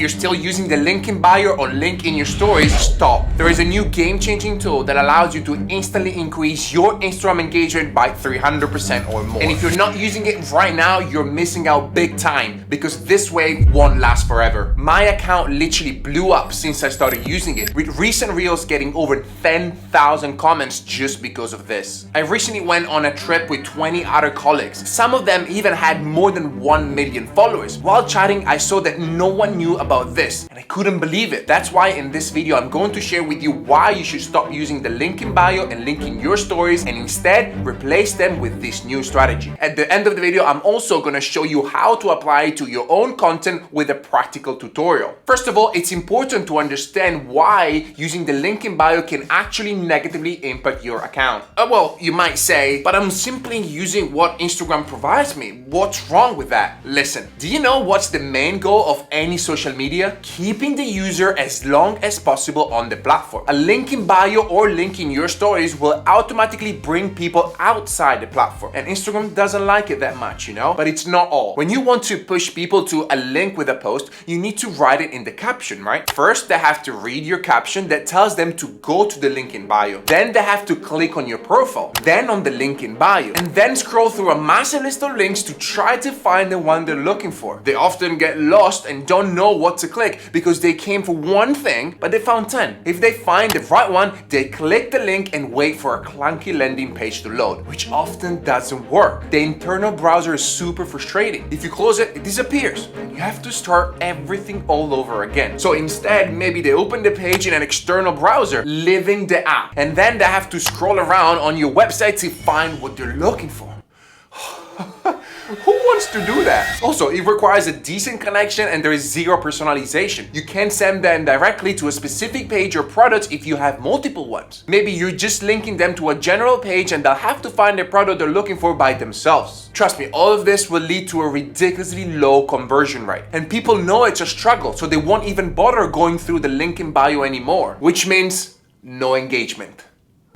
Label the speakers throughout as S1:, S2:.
S1: If you're still using the link in bio or link in your stories, stop. There is a new game-changing tool that allows you to instantly increase your Instagram engagement by 300% or more. And if you're not using it right now, you're missing out big time, because this wave won't last forever. My account literally blew up since I started using it, with recent reels getting over 10,000 comments just because of this. I recently went on a trip with 20 other colleagues. Some of them even had more than 1 million followers. While chatting, I saw that no one knew about this, and I couldn't believe it. That's why in this video, I'm going to share with you why you should stop using the link in bio and link in your stories and instead replace them with this new strategy. At the end of the video, I'm also going to show you how to apply it to your own content with a practical tutorial. First of all, it's important to understand why using the link in bio can actually negatively impact your account. Well, you might say, but I'm simply using what Instagram provides me. What's wrong with that? Listen, do you know what's the main goal of any social media? Keeping the user as long as possible on the platform. A link in bio or link in your stories will automatically bring people outside the platform. And Instagram doesn't like it that much, you know? But it's not all. When you want to push people to a link with a post, you need to write it in the caption, right? First, they have to read your caption that tells them to go to the link in bio. Then they have to click on your profile, then on the link in bio, and then scroll through a massive list of links to try to find the one they're looking for. They often get lost and don't know what to click because they came for one thing, but they found 10. If they find the right one, they click the link and wait for a clunky landing page to load, which often doesn't work. The internal browser is super frustrating. If you close it, it disappears, and you have to start everything all over again. So instead, maybe they open the page in an external browser, leaving the app, and then they have to scroll around on your website to find what they're looking for. Who wants to do that? Also, it requires a decent connection and there is zero personalization. You can't send them directly to a specific page or product if you have multiple ones. Maybe you're just linking them to a general page and they'll have to find the product they're looking for by themselves. Trust me, all of this will lead to a ridiculously low conversion rate. And people know it's a struggle, so they won't even bother going through the link in bio anymore, which means no engagement.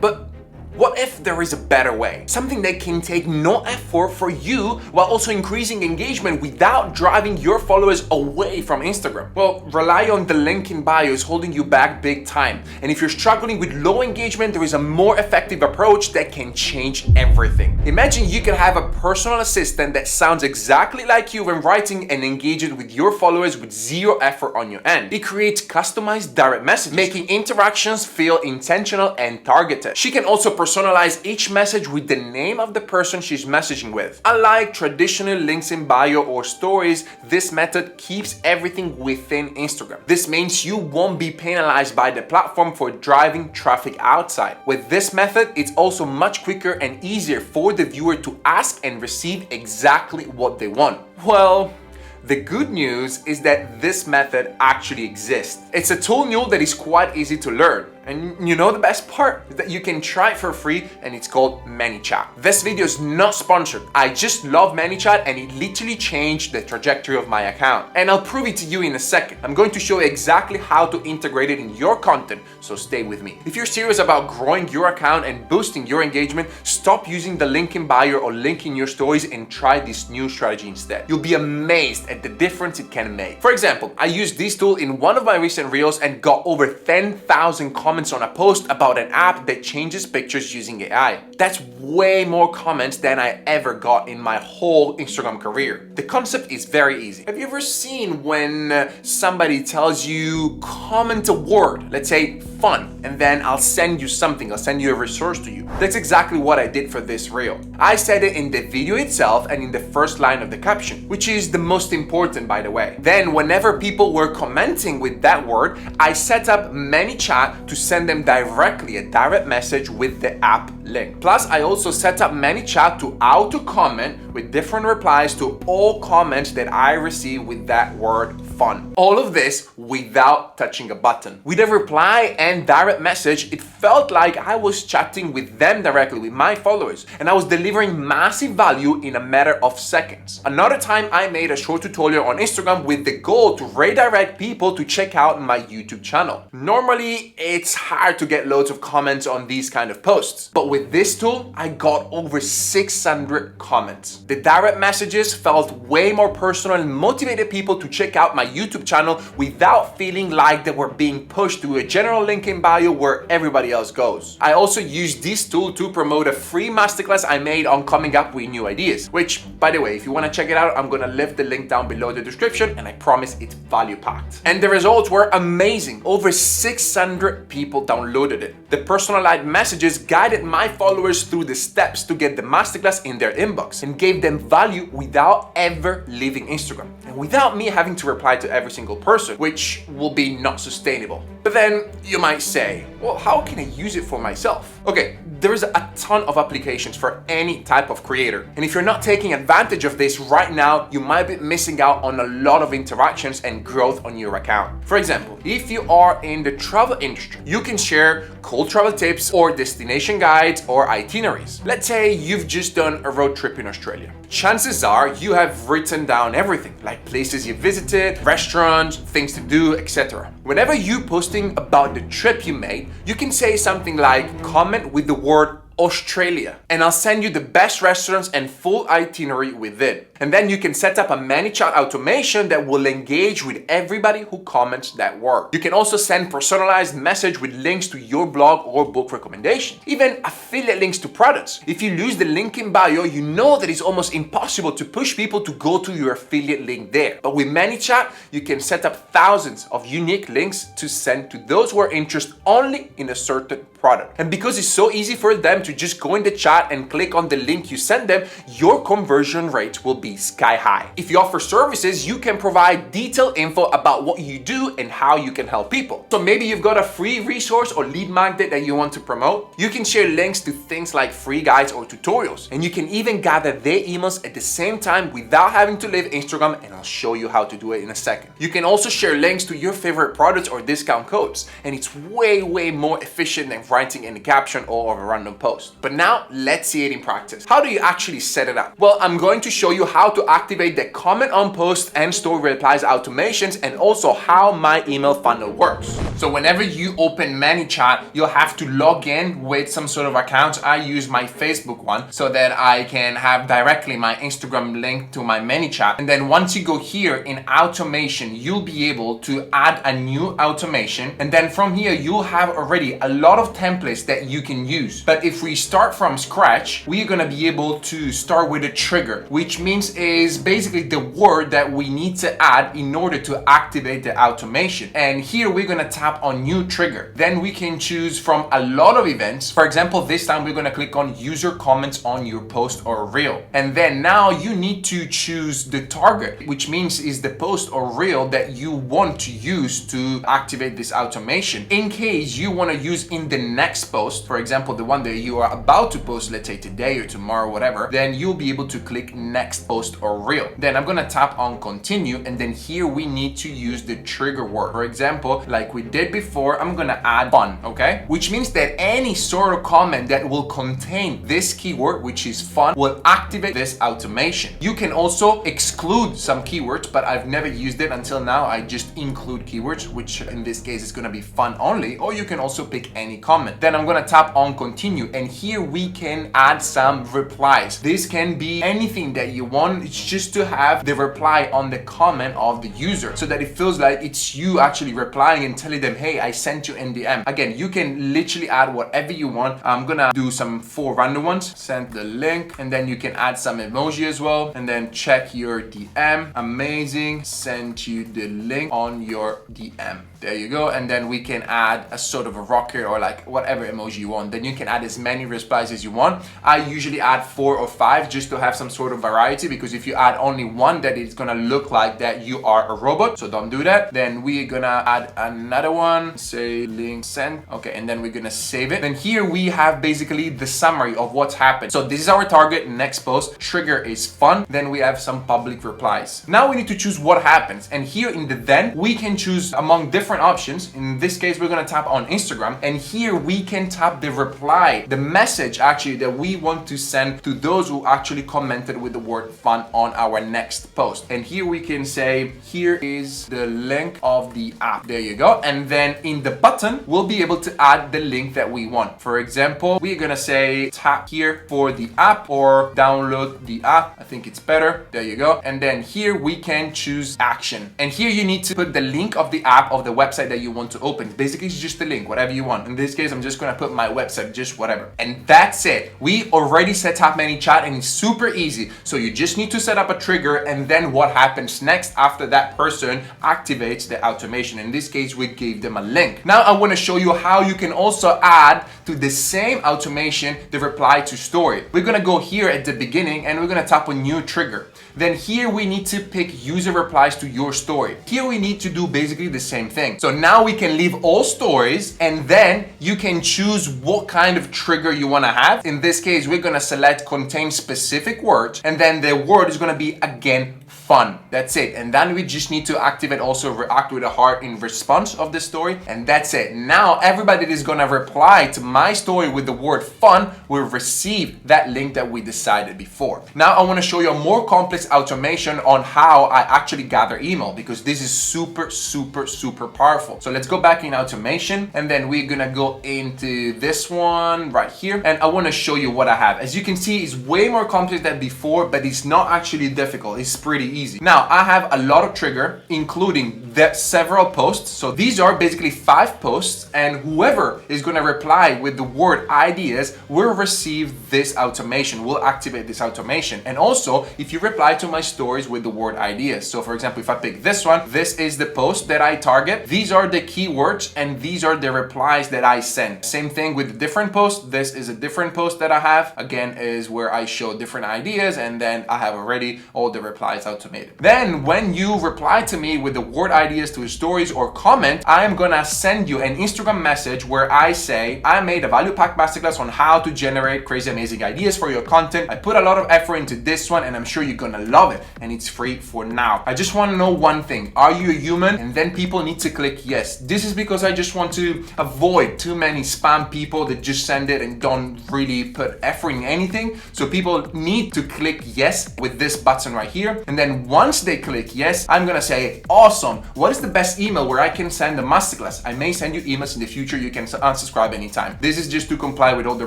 S1: But what if there is a better way? Something that can take no effort for you while also increasing engagement without driving your followers away from Instagram. Well, rely on the link in bio is holding you back big time. And if you're struggling with low engagement, there is a more effective approach that can change everything. Imagine you can have a personal assistant that sounds exactly like you when writing and engaging with your followers with zero effort on your end. It creates customized direct messages, making interactions feel intentional and targeted. She can also personalize each message with the name of the person she's messaging with. Unlike traditional links in bio or stories, this method keeps everything within Instagram. This means you won't be penalized by the platform for driving traffic outside. With this method, it's also much quicker and easier for the viewer to ask and receive exactly what they want. Well, the good news is that this method actually exists. It's a tool that is quite easy to learn. And you know the best part is that you can try it for free, and it's called ManyChat. This video is not sponsored. I just love ManyChat and it literally changed the trajectory of my account. And I'll prove it to you in a second. I'm going to show you exactly how to integrate it in your content, so stay with me. If you're serious about growing your account and boosting your engagement, stop using the link in bio or link in your stories and try this new strategy instead. You'll be amazed at the difference it can make. For example, I used this tool in one of my recent reels and got over 10,000 comments on a post about an app that changes pictures using AI. That's way more comments than I ever got in my whole Instagram career. The concept is very easy. Have you ever seen when somebody tells you comment a word, let's say fun, and then I'll send you something, I'll send you a resource to you? That's exactly what I did for this reel. I said it in the video itself and in the first line of the caption, which is the most important, by the way. Then whenever people were commenting with that word, I set up ManyChat to send them directly a direct message with the app link. Plus, I also set up ManyChat to auto-comment with different replies to all comments that I receive with that word fun. All of this without touching a button. With a reply and direct message, it felt like I was chatting with them directly, with my followers, and I was delivering massive value in a matter of seconds. Another time, I made a short tutorial on Instagram with the goal to redirect people to check out my YouTube channel. Normally, it's hard to get loads of comments on these kind of posts, but with this tool, I got over 600 comments. posts. The direct messages felt way more personal and motivated people to check out my YouTube channel without feeling like they were being pushed to a general link in bio where everybody else goes. I also used this tool to promote a free masterclass I made on coming up with new ideas, which, by the way, if you want to check it out, I'm gonna leave the link down below the description, and I promise it's value packed. And the results were amazing. Over 600 people downloaded it. The personalized messages guided my followers through the steps to get the masterclass in their inbox and gave them value without ever leaving Instagram and without me having to reply to every single person, which will be not sustainable. But then you might say, well, how can I use it for myself? Okay, there's a ton of applications for any type of creator. And if you're not taking advantage of this right now, you might be missing out on a lot of interactions and growth on your account. For example, if you are in the travel industry, you can share cool travel tips or destination guides or itineraries. Let's say you've just done a road trip in Australia. Chances are you have written down everything, like places you visited, restaurants, things to do, etc. Whenever you posting about the trip you made, you can say something like, comment with the word Australia, and I'll send you the best restaurants and full itinerary with it. And then you can set up a ManyChat automation that will engage with everybody who comments that word. You can also send personalized message with links to your blog or book recommendations, even affiliate links to products. If you lose the link in bio, you know that it's almost impossible to push people to go to your affiliate link there. But with ManyChat, you can set up thousands of unique links to send to those who are interested only in a certain product. And because it's so easy for them to just go in the chat and click on the link you send them, your conversion rate will be sky high. If you offer services, you can provide detailed info about what you do and how you can help people. So maybe you've got a free resource or lead magnet that you want to promote. You can share links to things like free guides or tutorials, and you can even gather their emails at the same time without having to leave Instagram, and I'll show you how to do it in a second. You can also share links to your favorite products or discount codes, and it's way more efficient than writing in the caption or a random post. But now let's see it in practice. How do you actually set it up? Well, I'm going to show you how to activate the comment on post and story replies automations, and also how my email funnel works. So whenever you open ManyChat, you'll have to log in with some sort of account. I use my Facebook one so that I can have directly my Instagram link to my ManyChat. And then once you go here in automation, you'll be able to add a new automation. And then from here, you'll have already a lot of templates that you can use. But if we start from scratch, we're gonna be able to start with a trigger, which means is basically the word that we need to add in order to activate the automation. And here we're gonna tap on new trigger. Then we can choose from a lot of events. For example, this time we're gonna click on user comments on your post or reel. And then now you need to choose the target, which means is the post or reel that you want to use to activate this automation. In case you wanna use in the next post, for example, the one that you are about to post, let's say today or tomorrow, whatever, then you'll be able to click next post or reel. Then I'm gonna tap on continue, and then here we need to use the trigger word. For example, like we did before, I'm gonna add fun, okay? Which means that any sort of comment that will contain this keyword, which is fun, will activate this automation. You can also exclude some keywords, but I've never used it until now. I just include keywords, which in this case is gonna be fun only, or you can also pick any comment. Then I'm gonna tap on continue, and here we can add some replies. This can be anything that you want. It's just to have the reply on the comment of the user so that it feels like it's you actually replying and telling them, hey, I sent you in DM. Again, you can literally add whatever you want. I'm gonna do some 4 random ones. Send the link, and then you can add some emoji as well, and then check your DM. Amazing. Send you the link on your DM. There you go. And then we can add a sort of a rocket or like whatever emoji you want. Then you can add as many replies as you want. I usually add 4 or 5 just to have some sort of variety, because if you add only one, that it's gonna look like that you are a robot, so don't do that. Then we're gonna add another one, say link sent. Okay, and then we're gonna save it. Then here we have basically the summary of what's happened. So this is our target, next post, trigger is fun. Then we have some public replies. Now we need to choose what happens, and here in the then we can choose among different options. In this case, we're gonna tap on Instagram, and here we can tap the reply, the message actually that we want to send to those who actually commented with the word fun on our next post. And here we can say, here is the link of the app. There you go. And then in the button, we'll be able to add the link that we want. For example, we're gonna say tap here for the app or download the app. I think it's better. There you go. And then here we can choose action. And here you need to put the link of the app of the website that you want to open. Basically, it's just the link, whatever you want. In this case, I'm just gonna put my website, just whatever. And that's it. We already set up ManyChat and it's super easy. So you just need to set up a trigger, and then what happens next after that person activates the automation. In this case, we gave them a link. Now I want to show you how you can also add to the same automation the reply to story. We're gonna go here at the beginning and we're gonna tap on new trigger. Then here we need to pick user replies to your story. Here we need to do basically the same thing. So now we can leave all stories, and then you can choose what kind of trigger you want to have. In this case, we're going to select contain specific words, and then the word is going to be again fun. That's it. And then we just need to activate also react with a heart in response of the story, and that's it. Now everybody that is going to reply to my story with the word fun will receive that link that we decided before. Now I want to show you a more complex automation on how I actually gather email, because this is super powerful. So let's go back in automation, and then we're gonna go into this one right here, and I want to show you what I have. As you can see, it's way more complex than before, but it's not actually difficult. It's pretty easy. Now I have a lot of trigger, including the several posts. So these are basically 5 posts, and whoever is going to reply with the word ideas will receive this automation, will activate this automation. And also if you reply to my stories with the word ideas, so for example, if I pick this one, this is the post that I target, these are the keywords, and these are the replies that I send. Same thing with the different posts. This is a different post that I have, again, is where I show different ideas, and then I have already all the replies automated. Then when you reply to me with the word ideas to stories or comment, I am gonna send you an Instagram message where I say I made a value pack masterclass on how to generate crazy amazing ideas for your content. I put a lot of effort into this one, and I'm sure you're gonna love it, and it's free for now. I just want to know one thing: are you a human? And then people need to click yes. This is because I just want to avoid too many spam people that just send it and don't really put effort in anything. So people need to click yes with this button right here, and then once they click yes, I'm gonna say awesome, what is the best email where I can send a masterclass? I may send you emails in the future. You can unsubscribe anytime. This is just to comply with all the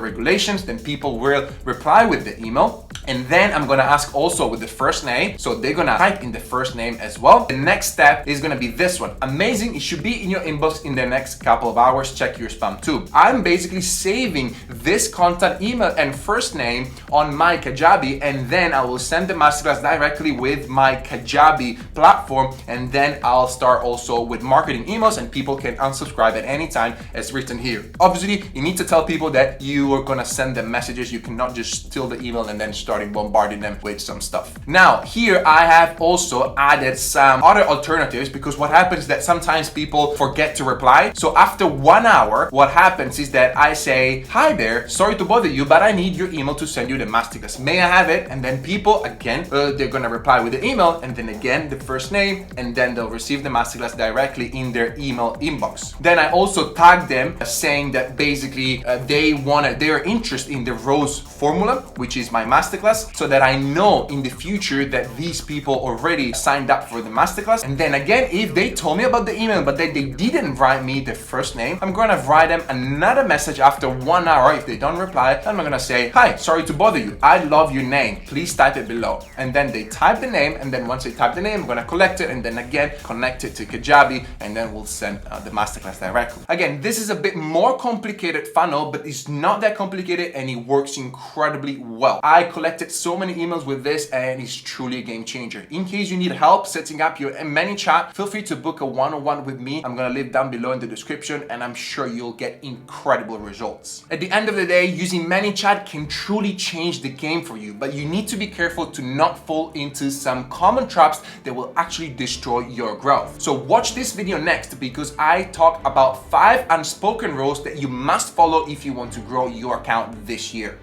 S1: regulations. Then people will reply with the email, and then I'm gonna ask also with the first name, so they're gonna type in the first name as well. The next step is gonna be this one. Amazing, it should be in your inbox in the next couple of hours. Check your spam too. I'm basically saving this contact email and first name on my Kajabi, and then I will send the masterclass directly with my Kajabi platform, and then I'll start also with marketing emails, and people can unsubscribe at any time as written here. Obviously, you need to tell people that you are gonna send them messages. You cannot just steal the email and then starting bombarding them with some stuff. Now here I have also added some other alternatives, because what happens is that sometimes people forget to reply. So after 1 hour, what happens is that I say, hi there, sorry to bother you, but I need your email to send you the masterclass. May I have it? And then people again, they're gonna reply with the email, and then again the first name, and then they'll receive the masterclass directly in their email inbox. Then I also tag them saying that basically they're interested in the Rose formula, which is my masterclass, so that I know in the future that these people already signed up for the masterclass. And then again, if they told me about the email but they didn't write me the first name, I'm gonna write them another message after 1 hour. If they don't reply, I'm gonna say, hi, sorry to bother you, I love your name, please type it below. And then they type the name, and then once they type the name, I'm gonna collect it, and then again connect it to Kajabi, and then we'll send the masterclass directly. Again, this is a bit more complicated funnel, but it's not that complicated, and it works incredibly well. I collected so many emails with this, and it's truly a game changer. In case you need help setting up your ManyChat, feel free to book a one-on-one with me. I'm gonna leave down below in the description, and I'm sure you'll get incredible results. At the end of the day, using ManyChat can truly change the game for you, but you need to be careful to not fall into some common traps that will actually destroy your growth. So watch this video next, because I talk about 5 unspoken rules that you must follow if you want to grow your account this year.